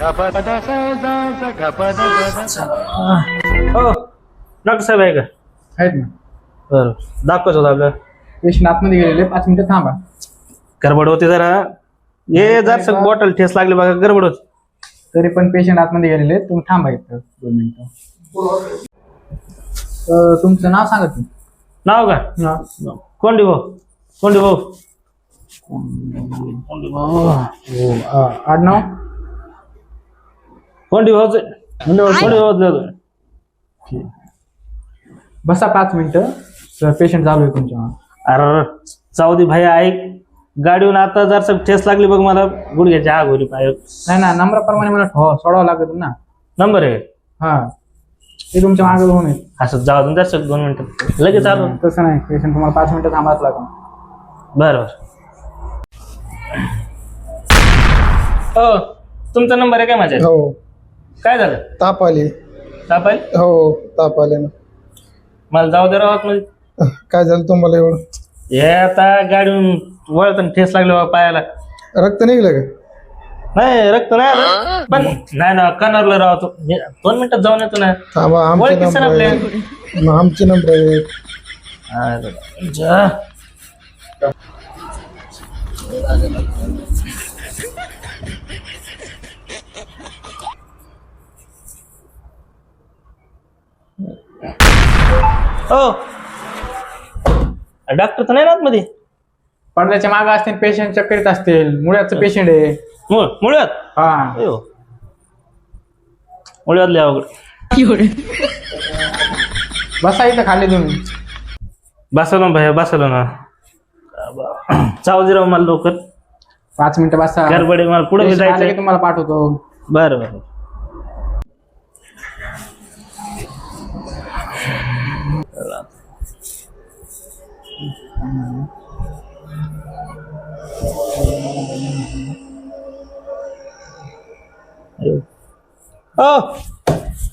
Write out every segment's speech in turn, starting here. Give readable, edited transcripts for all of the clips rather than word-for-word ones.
हो डॉक्टर साहेब आहे का? आहेत ना. बरं दाखवायचं होतं आपल्याला. पेशंट आतमध्ये गेलेले, 5 मिनिटं थांबा. गडबड होती जरा. ये जर बॉटल ठेस लागली बघा, गडबड होती. तरी पण पेशंट आतमध्ये गेलेले, तुम्ही थांबा इथं 2 मिनिटं. तुमचं नाव सांगा तुम्ही. नाव का? कोंडी भाऊ. कोंडी भाऊ. आडनाव कोंडी भाऊच. कोंडी भाऊ. बसा 5 मिनिटं. पेशंट चालू आहे तुमच्या. अरे जाऊ भाई ऐक, गाडीहून आता जर ठेस लागली बघ, मला गुडघ्याची आग होती पाय. नाही ना, नंबराप्रमाणे मला सोडावं लागत ना. नंबर आहे हा, ते तुमच्या मागे होऊन येईल. असं जाऊ दे 2 मिनिटं लगेच आलो. तसं नाही, पेशंट तुम्हाला 5 मिनिटं थांबाच लागेल. बरं हो, तुमचा नंबर आहे काय माझ्या? हो. काय झालं? ताप आली. ताप आहे? हो ताप आले ना. मला जाऊ दे राव मध्ये. काय झालं तुम्हाला एवढं? हे आता गाडीहून वळताना ठेस लागले बाबा पायाला. रक्त निघलं का? नाही रक्त नाही आलं, पण नाही ना कनरला राहतो. 2 मिनिटात जाऊन येतो ना. थांबा, आमचे ओळखीचं ना नंबर आपल्या. आहे. आमचे नंबर आहे. अरे जा. हो डॉक्टर तर नाही ना मध्ये. पडद्याच्या मागे असतील, पेशंट चेक करीत असतील. मुळ्याचं पेशंट आहे. मुळ्यात. हा, मुळ्यातले अवघड. बसा इथं खाली तुम्ही. बसलो ना भाई, बसलो ना. जाऊ दे राव मला लवकर. 5 मिनिटं बसा. गडबडी मला पुढे पेशंट आले जायचं. की तुम्हाला पाठवतो. बरं बरं.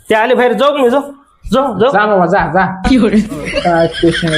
ते आले बाहेर. जाऊ मी. जाऊ जा बाबा, जा. काय पेशंट